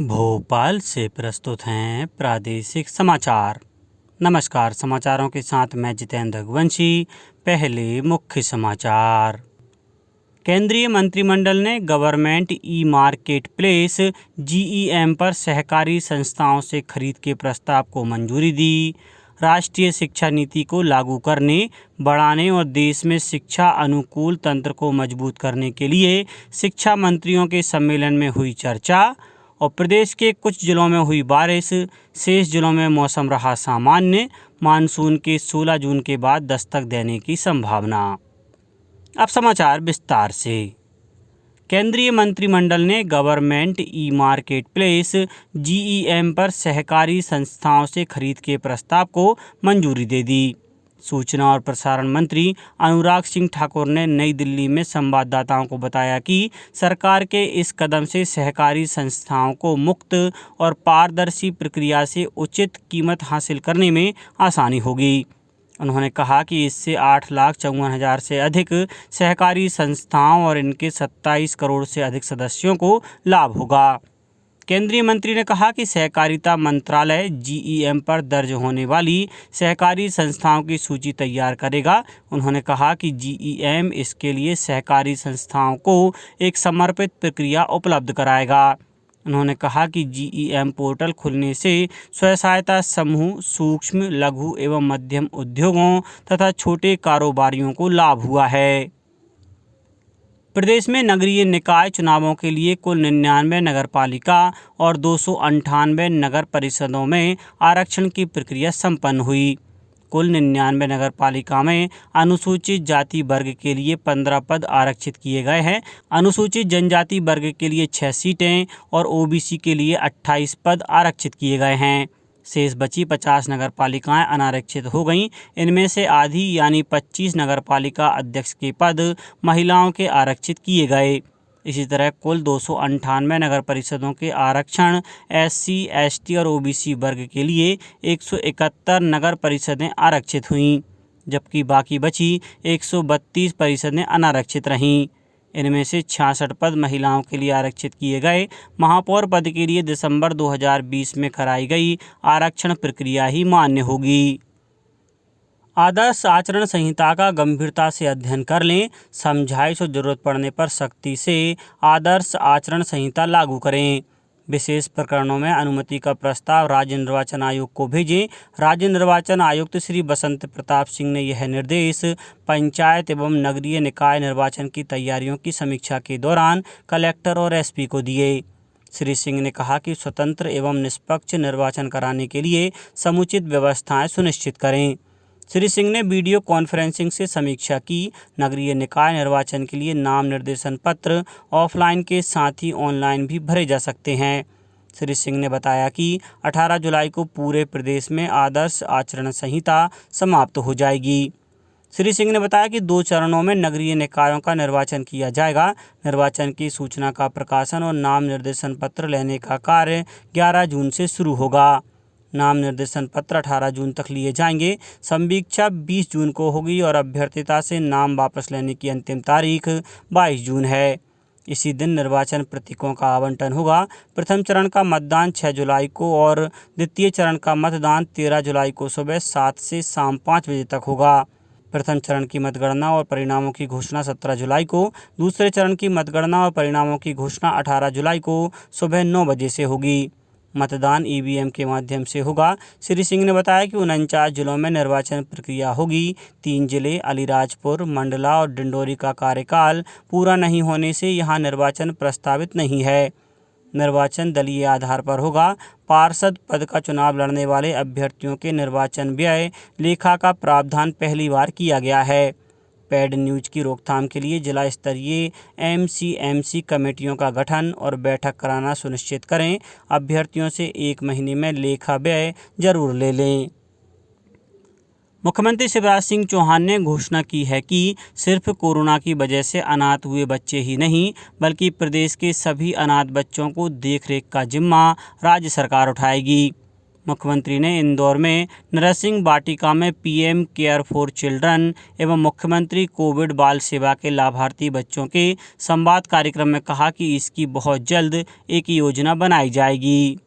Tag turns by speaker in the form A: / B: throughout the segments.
A: भोपाल से प्रस्तुत हैं प्रादेशिक समाचार। नमस्कार, समाचारों के साथ मैं जितेंद्र रघुवंशी। पहले मुख्य समाचार। केंद्रीय मंत्रिमंडल ने government e market place GEM पर सहकारी संस्थाओं से खरीद के प्रस्ताव को मंजूरी दी। राष्ट्रीय शिक्षा नीति को लागू करने, बढ़ाने और देश में शिक्षा अनुकूल तंत्र को मजबूत करने के लिए शिक्षा मंत्रियों के सम्मेलन में हुई चर्चा। और प्रदेश के कुछ जिलों में हुई बारिश, शेष जिलों में मौसम रहा सामान्य। मानसून के 16 जून के बाद दस्तक देने की संभावना। अब समाचार विस्तार से। केंद्रीय मंत्रिमंडल ने government e market place GEM पर सहकारी संस्थाओं से खरीद के प्रस्ताव को मंजूरी दे दी। सूचना और प्रसारण मंत्री अनुराग सिंह ठाकुर ने नई दिल्ली में संवाददाताओं को बताया कि सरकार के इस कदम से सहकारी संस्थाओं को मुक्त और पारदर्शी प्रक्रिया से उचित कीमत हासिल करने में आसानी होगी। उन्होंने कहा कि इससे 8,54,000 से अधिक सहकारी संस्थाओं और इनके 27 करोड़ से अधिक सदस्यों को लाभ होगा। केंद्रीय मंत्री ने कहा कि सहकारिता मंत्रालय GEM पर दर्ज होने वाली सहकारी संस्थाओं की सूची तैयार करेगा। उन्होंने कहा कि GEM इसके लिए सहकारी संस्थाओं को एक समर्पित प्रक्रिया उपलब्ध कराएगा। उन्होंने कहा कि GEM पोर्टल खुलने से स्वयं सहायता समूह, सूक्ष्म, लघु एवं मध्यम उद्योगों तथा छोटे कारोबारियों को लाभ हुआ है। प्रदेश में नगरीय निकाय चुनावों के लिए कुल 99 नगरपालिका और 298 नगर परिषदों में आरक्षण की प्रक्रिया संपन्न हुई। कुल 99 नगरपालिका में अनुसूचित जाति वर्ग के लिए 15 पद आरक्षित किए गए हैं। अनुसूचित जनजाति वर्ग के लिए 6 सीटें और OBC के लिए 28 पद आरक्षित किए गए हैं। शेष बची 50 नगरपालिकाएं अनारक्षित हो गईं। इनमें से आधी यानी 25 नगरपालिका अध्यक्ष के पद महिलाओं के आरक्षित किए गए। इसी तरह कुल 298 नगर परिषदों के आरक्षण SC, ST और OBC वर्ग के लिए 171 नगर परिषदें आरक्षित हुईं, जबकि बाकी बची 132 परिषदें अनारक्षित रहीं। इनमें से 66 पद महिलाओं के लिए आरक्षित किए गए। महापौर पद के लिए दिसंबर 2020 में कराई गई आरक्षण प्रक्रिया ही मान्य होगी। आदर्श आचरण संहिता का गंभीरता से अध्ययन कर लें। समझाइश और जरूरत पड़ने पर सख्ती से आदर्श आचरण संहिता लागू करें। विशेष प्रकरणों में अनुमति का प्रस्ताव राज्य निर्वाचन आयोग को भेजें। राज्य निर्वाचन आयुक्त श्री बसंत प्रताप सिंह ने यह निर्देश पंचायत एवं नगरीय निकाय निर्वाचन की तैयारियों की समीक्षा के दौरान कलेक्टर और SP को दिए। श्री सिंह ने कहा कि स्वतंत्र एवं निष्पक्ष निर्वाचन कराने के लिए समुचित व्यवस्थाएं सुनिश्चित करें। श्री सिंह ने वीडियो कॉन्फ्रेंसिंग से समीक्षा की। नगरीय निकाय निर्वाचन के लिए नाम निर्देशन पत्र ऑफलाइन के साथ ही ऑनलाइन भी भरे जा सकते हैं। श्री सिंह ने बताया कि 18 जुलाई को पूरे प्रदेश में आदर्श आचरण संहिता समाप्त हो जाएगी। श्री सिंह ने बताया कि 2 चरणों में नगरीय निकायों का निर्वाचन किया जाएगा। निर्वाचन की सूचना का प्रकाशन और नाम निर्देशन पत्र लेने का कार्य 11 जून से शुरू होगा। नाम निर्देशन पत्र 18 जून तक लिए जाएंगे। संवीक्षा 20 जून को होगी और अभ्यर्थिता से नाम वापस लेने की अंतिम तारीख 22 जून है। इसी दिन निर्वाचन प्रतीकों का आवंटन होगा। प्रथम चरण का मतदान 6 जुलाई को और द्वितीय चरण का मतदान 13 जुलाई को सुबह 7 से शाम 5 बजे तक होगा। प्रथम चरण की मतगणना और परिणामों की घोषणा 17 जुलाई को, दूसरे चरण की मतगणना और परिणामों की घोषणा 18 जुलाई को सुबह 9 बजे से होगी। मतदान EVM के माध्यम से होगा। श्री सिंह ने बताया कि 49 जिलों में निर्वाचन प्रक्रिया होगी। 3 जिले अलीराजपुर, मंडला और डिंडोरी का कार्यकाल पूरा नहीं होने से यहां निर्वाचन प्रस्तावित नहीं है। निर्वाचन दलीय आधार पर होगा। पार्षद पद का चुनाव लड़ने वाले अभ्यर्थियों के निर्वाचन व्यय लेखा का प्रावधान पहली बार किया गया है। पेड न्यूज की रोकथाम के लिए जिला स्तरीय MCMC कमेटियों का गठन और बैठक कराना सुनिश्चित करें। अभ्यर्थियों से 1 महीने में लेखा व्यय जरूर ले लें। मुख्यमंत्री शिवराज सिंह चौहान ने घोषणा की है कि सिर्फ कोरोना की वजह से अनाथ हुए बच्चे ही नहीं, बल्कि प्रदेश के सभी अनाथ बच्चों को देखरेख का जिम्मा राज्य सरकार उठाएगी। मुख्यमंत्री ने इंदौर में नरसिंह वाटिका में पीएम केयर फॉर चिल्ड्रन एवं मुख्यमंत्री कोविड बाल सेवा के लाभार्थी बच्चों के संवाद कार्यक्रम में कहा कि इसकी बहुत जल्द एक योजना बनाई जाएगी।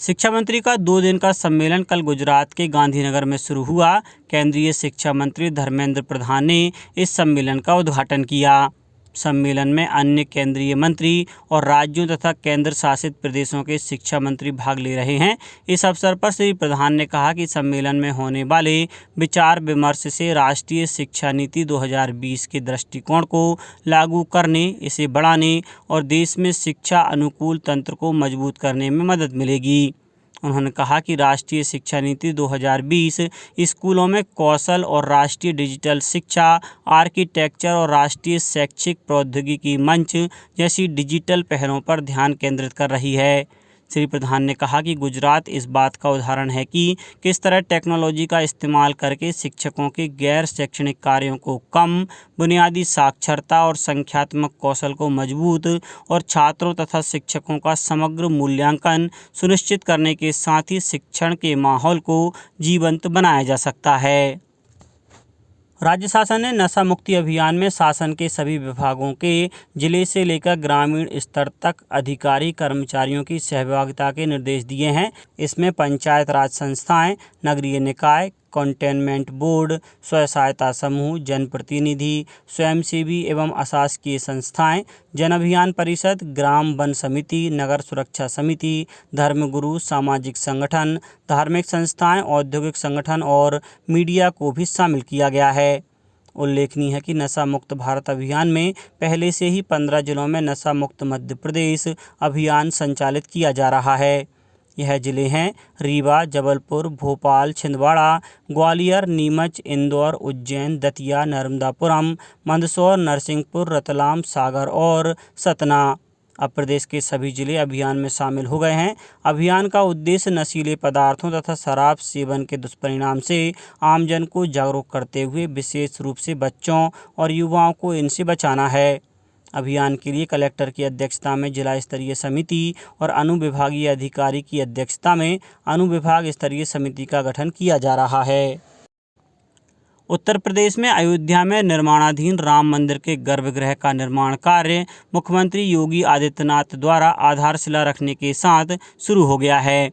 A: शिक्षा मंत्री का 2 दिन का सम्मेलन कल गुजरात के गांधीनगर में शुरू हुआ। केंद्रीय शिक्षा मंत्री धर्मेंद्र प्रधान ने इस सम्मेलन का उद्घाटन किया। सम्मेलन में अन्य केंद्रीय मंत्री और राज्यों तथा केंद्र शासित प्रदेशों के शिक्षा मंत्री भाग ले रहे हैं। इस अवसर पर श्री प्रधान ने कहा कि सम्मेलन में होने वाले विचार विमर्श से राष्ट्रीय शिक्षा नीति 2020 के दृष्टिकोण को लागू करने, इसे बढ़ाने और देश में शिक्षा अनुकूल तंत्र को मजबूत करने में मदद मिलेगी। उन्होंने कहा कि राष्ट्रीय शिक्षा नीति 2020 स्कूलों में कौशल और राष्ट्रीय डिजिटल शिक्षा, आर्किटेक्चर और राष्ट्रीय शैक्षिक प्रौद्योगिकी मंच जैसी डिजिटल पहलों पर ध्यान केंद्रित कर रही है। श्री प्रधान ने कहा कि गुजरात इस बात का उदाहरण है कि किस तरह टेक्नोलॉजी का इस्तेमाल करके शिक्षकों के गैर शैक्षणिक कार्यों को कम, बुनियादी साक्षरता और संख्यात्मक कौशल को मजबूत और छात्रों तथा शिक्षकों का समग्र मूल्यांकन सुनिश्चित करने के साथ ही शिक्षण के माहौल को जीवंत बनाया जा सकता है। राज्य शासन ने नशा मुक्ति अभियान में शासन के सभी विभागों के जिले से लेकर ग्रामीण स्तर तक अधिकारी कर्मचारियों की सहभागिता के निर्देश दिए हैं। इसमें पंचायत राज संस्थाएं, नगरीय निकाय, कंटेनमेंट बोर्ड, स्वयं सहायता समूह, जनप्रतिनिधि, स्वयंसेवी एवं अशासकीय संस्थाएं, जन अभियान परिषद, ग्राम वन समिति, नगर सुरक्षा समिति, धर्मगुरु, सामाजिक संगठन, धार्मिक संस्थाएं, औद्योगिक संगठन और मीडिया को भी शामिल किया गया है। उल्लेखनीय है कि नशा मुक्त भारत अभियान में पहले से ही 15 जिलों में नशा मुक्त मध्य प्रदेश अभियान संचालित किया जा रहा है। यह जिले हैं रीवा, जबलपुर, भोपाल, छिंदवाड़ा, ग्वालियर, नीमच, इंदौर, उज्जैन, दतिया, नर्मदापुरम, मंदसौर, नरसिंहपुर, रतलाम, सागर और सतना। अब प्रदेश के सभी जिले अभियान में शामिल हो गए हैं। अभियान का उद्देश्य नशीले पदार्थों तथा शराब सेवन के दुष्परिणाम से आमजन को जागरूक करते हुए विशेष रूप से बच्चों और युवाओं को इनसे बचाना है। अभियान के लिए कलेक्टर की अध्यक्षता में जिला स्तरीय समिति और अनुविभागीय अधिकारी की अध्यक्षता में अनुविभाग स्तरीय समिति का गठन किया जा रहा है। उत्तर प्रदेश में अयोध्या में निर्माणाधीन राम मंदिर के गर्भगृह का निर्माण कार्य मुख्यमंत्री योगी आदित्यनाथ द्वारा आधारशिला रखने के साथ शुरू हो गया है।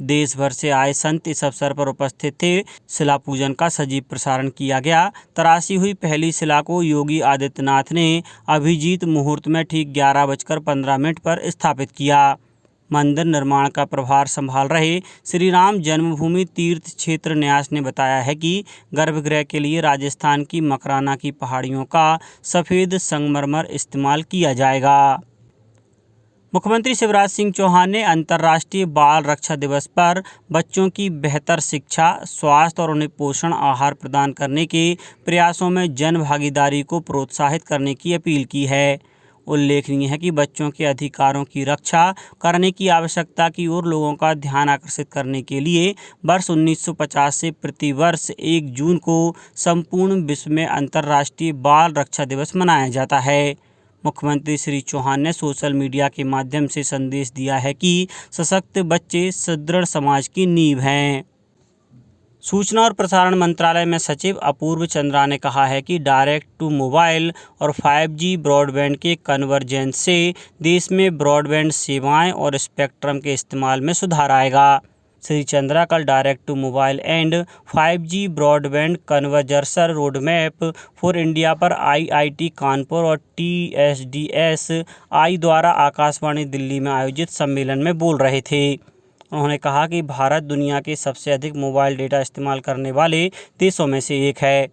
A: देश भर से आए संत इस अवसर पर उपस्थित थे। शिला पूजन का सजीव प्रसारण किया गया। तराशी हुई पहली शिला को योगी आदित्यनाथ ने अभिजीत मुहूर्त में ठीक 11:15 पर स्थापित किया। मंदिर निर्माण का प्रभार संभाल रहे श्री राम जन्मभूमि तीर्थ क्षेत्र न्यास ने बताया है कि गर्भगृह के लिए राजस्थान की मकराना की पहाड़ियों का सफ़ेद संगमरमर इस्तेमाल किया जाएगा। मुख्यमंत्री शिवराज सिंह चौहान ने अंतर्राष्ट्रीय बाल रक्षा दिवस पर बच्चों की बेहतर शिक्षा, स्वास्थ्य और उन्हें पोषण आहार प्रदान करने के प्रयासों में जन भागीदारी को प्रोत्साहित करने की अपील की है। उल्लेखनीय है कि बच्चों के अधिकारों की रक्षा करने की आवश्यकता की ओर लोगों का ध्यान आकर्षित करने के लिए वर्ष 1950 से प्रतिवर्ष 1 जून को संपूर्ण विश्व में अंतर्राष्ट्रीय बाल रक्षा दिवस मनाया जाता है। मुख्यमंत्री श्री चौहान ने सोशल मीडिया के माध्यम से संदेश दिया है कि सशक्त बच्चे सुदृढ़ समाज की नींव हैं। सूचना और प्रसारण मंत्रालय में सचिव अपूर्व चंद्रा ने कहा है कि डायरेक्ट टू मोबाइल और 5G ब्रॉडबैंड के कन्वर्जेंस से देश में ब्रॉडबैंड सेवाएं और स्पेक्ट्रम के इस्तेमाल में सुधार आएगा। श्री चंद्रा कल direct to mobile and 5G broadband convergence roadmap for India पर IIT कानपुर और TSDSI द्वारा आकाशवाणी दिल्ली में आयोजित सम्मेलन में बोल रहे थे। उन्होंने कहा कि भारत दुनिया के सबसे अधिक मोबाइल डेटा इस्तेमाल करने वाले देशों में से एक है।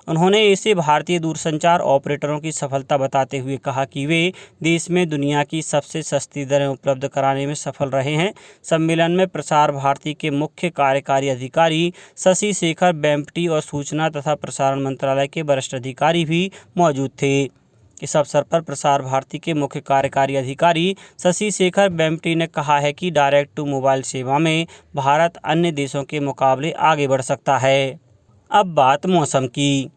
A: उन्होंने इसे भारतीय दूरसंचार ऑपरेटरों की सफलता बताते हुए कहा कि वे देश में दुनिया की सबसे सस्ती दरें उपलब्ध कराने में सफल रहे हैं। सम्मेलन में प्रसार भारती के मुख्य कार्यकारी अधिकारी शशि शेखर वेम्पटी और सूचना तथा प्रसारण मंत्रालय के वरिष्ठ अधिकारी भी मौजूद थे। इस अवसर पर प्रसार भारती के मुख्य कार्यकारी अधिकारी शशि शेखर वेम्पटी ने कहा है कि डायरेक्ट टू मोबाइल सेवा में भारत अन्य देशों के मुकाबले आगे बढ़ सकता है। अब बात मौसम की।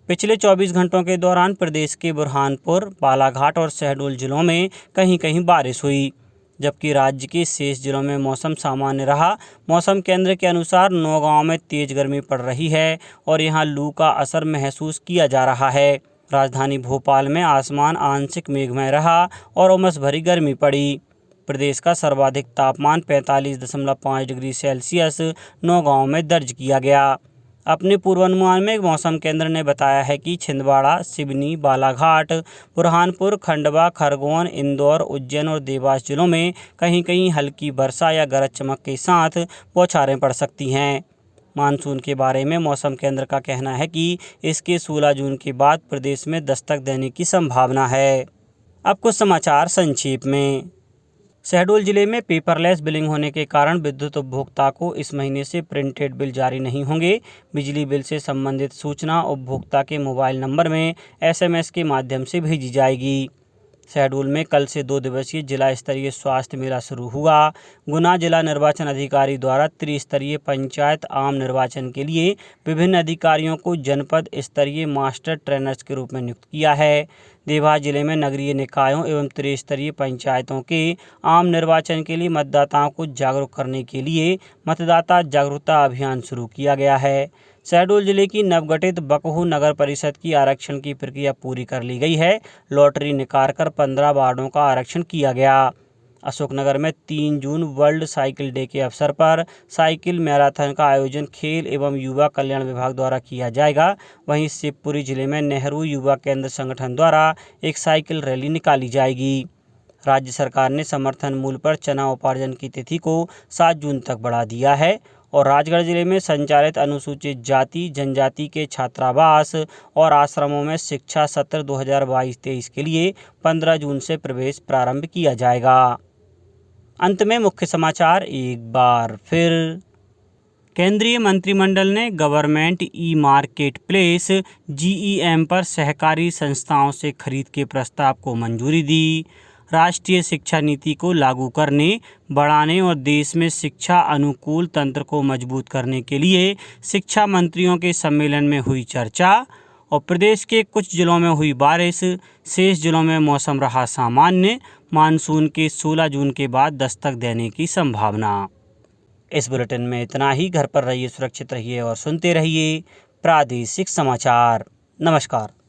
A: पिछले 24 घंटों के दौरान प्रदेश के बुरहानपुर, बालाघाट और शहडोल जिलों में कहीं कहीं बारिश हुई। जबकि राज्य के शेष जिलों में मौसम सामान्य रहा। मौसम केंद्र के अनुसार नौगांव में तेज गर्मी पड़ रही है और यहां लू का असर महसूस किया जा रहा है। राजधानी भोपाल में आसमान आंशिक मेघमय रहा और उमस भरी गर्मी पड़ी। प्रदेश का सर्वाधिक तापमान 45.5 डिग्री सेल्सियस नौगांव में दर्ज किया गया। अपने पूर्वानुमान में मौसम केंद्र ने बताया है कि छिंदवाड़ा, सिवनी, बालाघाट, बुरहानपुर, खंडवा, खरगोन, इंदौर, उज्जैन और देवास जिलों में कहीं कहीं हल्की वर्षा या गरज चमक के साथ बौछारें पड़ सकती हैं। मानसून के बारे में मौसम केंद्र का कहना है कि इसके 16 जून के बाद प्रदेश में दस्तक देने की संभावना है। अब कुछ समाचार संक्षेप में। शहडोल जिले में पेपरलेस बिलिंग होने के कारण विद्युत उपभोक्ता को इस महीने से प्रिंटेड बिल जारी नहीं होंगे। बिजली बिल से संबंधित सूचना उपभोक्ता के मोबाइल नंबर में SMS के माध्यम से भेजी जाएगी। शहडोल में कल से 2 दिवसीय जिला स्तरीय स्वास्थ्य मेला शुरू हुआ। गुना जिला निर्वाचन अधिकारी द्वारा त्रिस्तरीय पंचायत आम निर्वाचन के लिए विभिन्न अधिकारियों को जनपद स्तरीय मास्टर ट्रेनर्स के रूप में नियुक्त किया है। देवास जिले में नगरीय निकायों एवं त्रिस्तरीय पंचायतों के आम निर्वाचन के लिए मतदाताओं को जागरूक करने के लिए मतदाता जागरूकता अभियान शुरू किया गया है। शहडोल जिले की नवगठित बकहू नगर परिषद की आरक्षण की प्रक्रिया पूरी कर ली गई है। लॉटरी निकालकर 15 वार्डों का आरक्षण किया गया। अशोकनगर में 3 जून वर्ल्ड साइकिल डे के अवसर पर साइकिल मैराथन का आयोजन खेल एवं युवा कल्याण विभाग द्वारा किया जाएगा। वहीं शिवपुरी जिले में नेहरू युवा केंद्र संगठन द्वारा एक साइकिल रैली निकाली जाएगी। राज्य सरकार ने समर्थन मूल्य पर चना उपार्जन की तिथि को 7 जून तक बढ़ा दिया है और राजगढ़ जिले में संचालित अनुसूचित जाति जनजाति के छात्रावास और आश्रमों में शिक्षा सत्र 2022-23 के लिए 15 जून से प्रवेश प्रारंभ किया जाएगा। अंत में मुख्य समाचार एक बार फिर। केंद्रीय मंत्रिमंडल ने government e market place GEM पर सहकारी संस्थाओं से खरीद के प्रस्ताव को मंजूरी दी। राष्ट्रीय शिक्षा नीति को लागू करने, बढ़ाने और देश में शिक्षा अनुकूल तंत्र को मजबूत करने के लिए शिक्षा मंत्रियों के सम्मेलन में हुई चर्चा और प्रदेश के कुछ जिलों में हुई बारिश, शेष जिलों में मौसम रहा सामान्य। मानसून के 16 जून के बाद दस्तक देने की संभावना। इस बुलेटिन में इतना ही। घर पर रहिए, सुरक्षित रहिए और सुनते रहिए प्रादेशिक समाचार। नमस्कार।